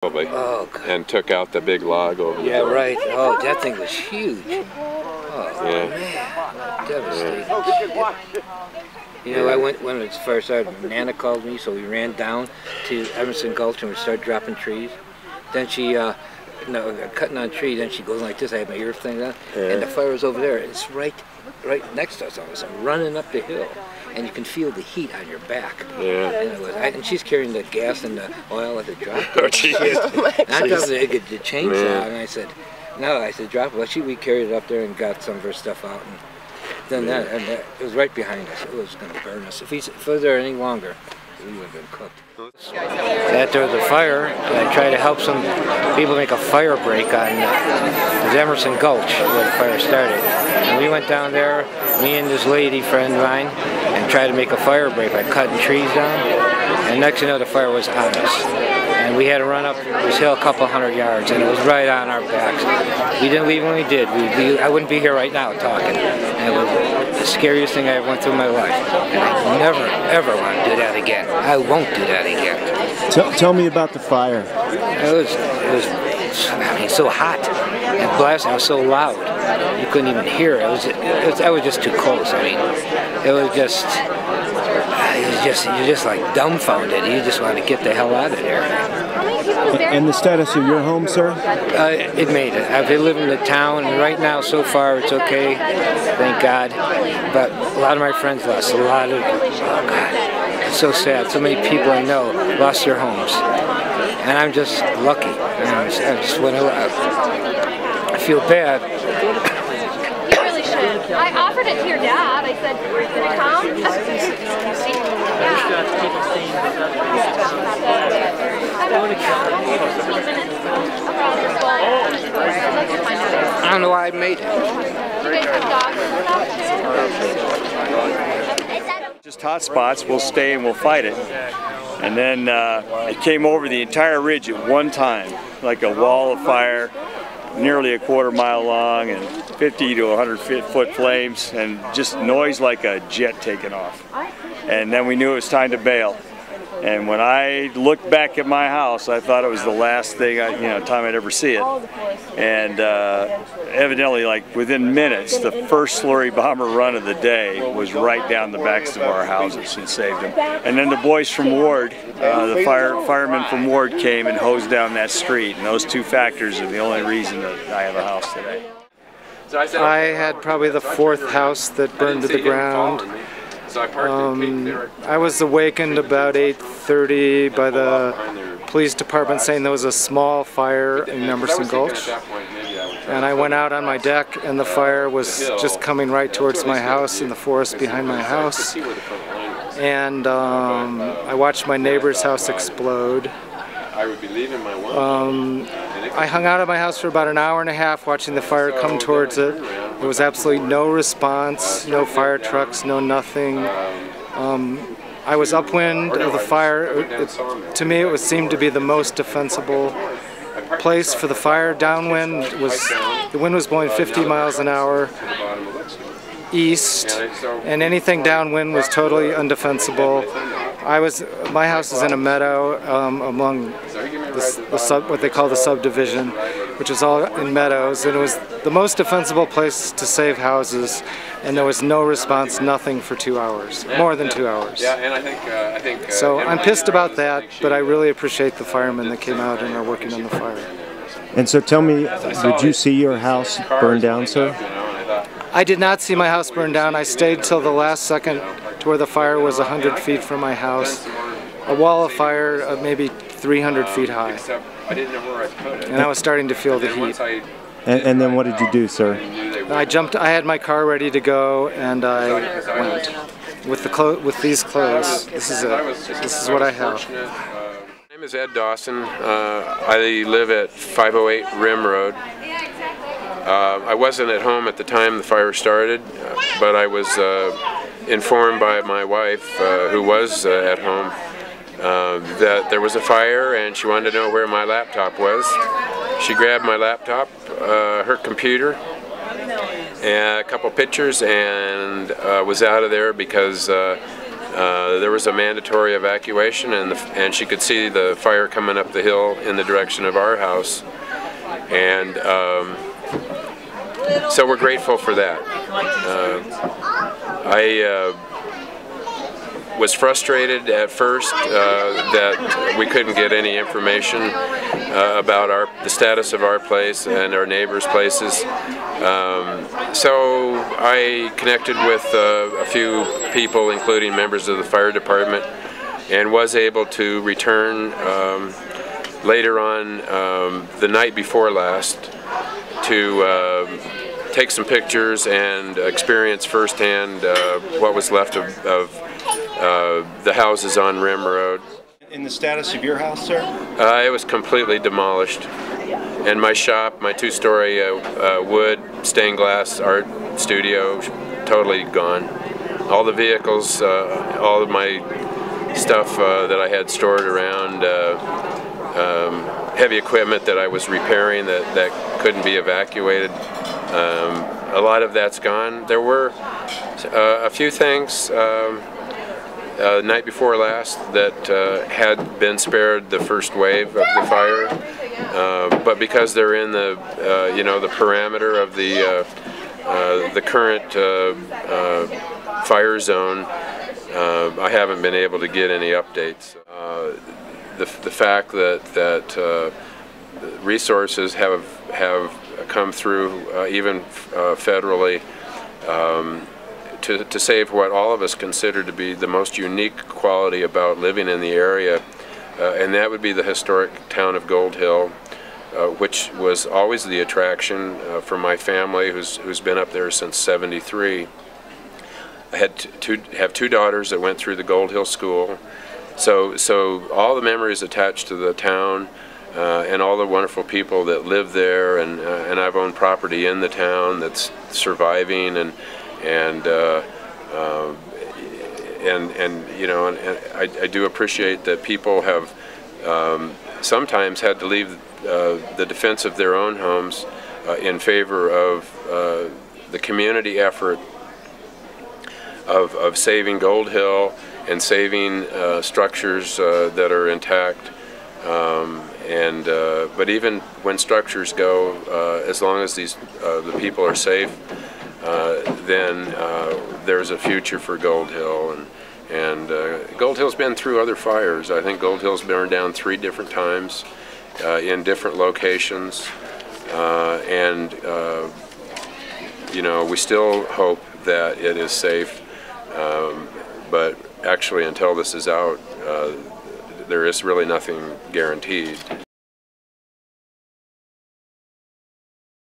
Probably. Oh, God. And took out the big log over Yeah, the door. right. Oh, that thing was huge. Oh, Yeah. man. Devastating. You know, I went, when it first started, Nana called me, so we ran down to Emerson Gulch and we started dropping trees. Then she, cutting on trees, then she goes like this, I had my ear thing on, and the fire was over there. It's right next to us almost. I'm running up the hill, and you can feel the heat on your back. Yeah. And she's carrying the gas and the oil at the drop. Oh, geez. And I thought the chainsaw, and I said, no, I said, drop it. Well, we carried it up there and got some of her stuff out. And then it was right behind us. It was going to burn us. If it was there any longer, we would have been cooked. After the fire, I tried to help some people make a fire break on the Emerson Gulch where the fire started. And we went down there, me and this lady friend of mine, and tried to make a fire break by cutting trees down. And next thing you know, the fire was on us. And we had to run up this hill a couple hundred yards, and it was right on our backs. We didn't leave when we did. I wouldn't be here right now talking. And it was the scariest thing I ever went through in my life. And I never, ever want to do that again. I won't do that again. Tell me about the fire. It was I mean, so hot and blasting. It was so loud. You couldn't even hear it. I was just too close. I mean, it was just, you're just like dumbfounded. You just want to get the hell out of there. And the status of your home, sir? It made it. I live in the town, and right now, so far, it's okay. Thank God. But a lot of my friends lost a lot of, oh God, it's so sad. So many people I know lost their homes. And I'm just lucky. I just went out. I feel bad. You really should. I offered it to your dad. I said, "Are you gonna come?" I don't know why I made it. You guys have dogs and stuff too? Just hot spots, we'll stay and we'll fight it. And then it came over the entire ridge at one time, like a wall of fire, nearly a quarter-mile long and 50 to 100-foot flames, and just noise like a jet taking off. And then we knew it was time to bail. And when I looked back at my house, I thought it was the last thing, time I'd ever see it. And evidently, like within minutes, the first slurry bomber run of the day was right down the backs of our houses and saved them. And then the boys from Ward, the firemen from Ward came and hosed down that street. And those two factors are the only reason that I have a house today. I had probably the fourth house that burned to the ground. I was awakened about 8:30 by the police department saying there was a small fire in Emerson Gulch. And I went out on my deck and the fire was just coming right towards my house in the forest behind my house. And I watched my neighbor's house explode. I hung out at my house for about an hour and a half watching the fire come towards it. There was absolutely no response, no fire trucks, no nothing. I was upwind of the fire. To me, it seemed to be the most defensible place for the fire. Downwind the wind was blowing 50 miles an hour east, and anything downwind was totally undefensible. My house is in a meadow among what they call the subdivision, which is all in meadows, and it was the most defensible place to save houses, and there was no response, nothing for 2 hours, more than 2 hours. So I'm pissed about that, but I really appreciate the firemen that came out and are working on the fire. And so tell me, did you see your house burn down, sir? I did not see my house burn down. I stayed till the last second to where the fire was 100 feet from my house. A wall of fire maybe 300 feet high. And I was starting to feel the heat. And then what did you do, sir? I had my car ready to go, and I went. With these clothes, this is it. This is what I have. My name is Ed Dawson. I live at 508 Rim Road. I wasn't at home at the time the fire started, but I was informed by my wife, who was at home, that there was a fire and she wanted to know where my laptop was. She grabbed my laptop, her computer, and a couple pictures, and was out of there because there was a mandatory evacuation, and she could see the fire coming up the hill in the direction of our house, and so we're grateful for that. I was frustrated at first that we couldn't get any information about the status of our place and our neighbors' places. So I connected with a few people, including members of the fire department, and was able to return later on the night before last to take some pictures and experience firsthand what was left of the houses on Rim Road. In the status of your house, sir? It was completely demolished. And my shop, my two-story wood stained glass art studio, totally gone. All the vehicles, all of my stuff that I had stored around, heavy equipment that I was repairing that couldn't be evacuated, a lot of that's gone. There were a few things the night before last that had been spared the first wave of the fire, but because they're in the the parameter of the current fire zone, I haven't been able to get any updates. The fact that resources have come through even federally to save what all of us consider to be the most unique quality about living in the area, and that would be the historic town of Gold Hill, which was always the attraction for my family, who's been up there since '73. I have two daughters that went through the Gold Hill School, so all the memories attached to the town and all the wonderful people that live there, and I've owned property in the town that's surviving, and I do appreciate that people have sometimes had to leave the defense of their own homes in favor of the community effort of saving Gold Hill and saving structures that are intact. But even when structures go, as long as the people are safe, then there's a future for Gold Hill, and Gold Hill's been through other fires. I think Gold Hill's burned down 3 different times in different locations, we still hope that it is safe, but actually until this is out, there is really nothing guaranteed.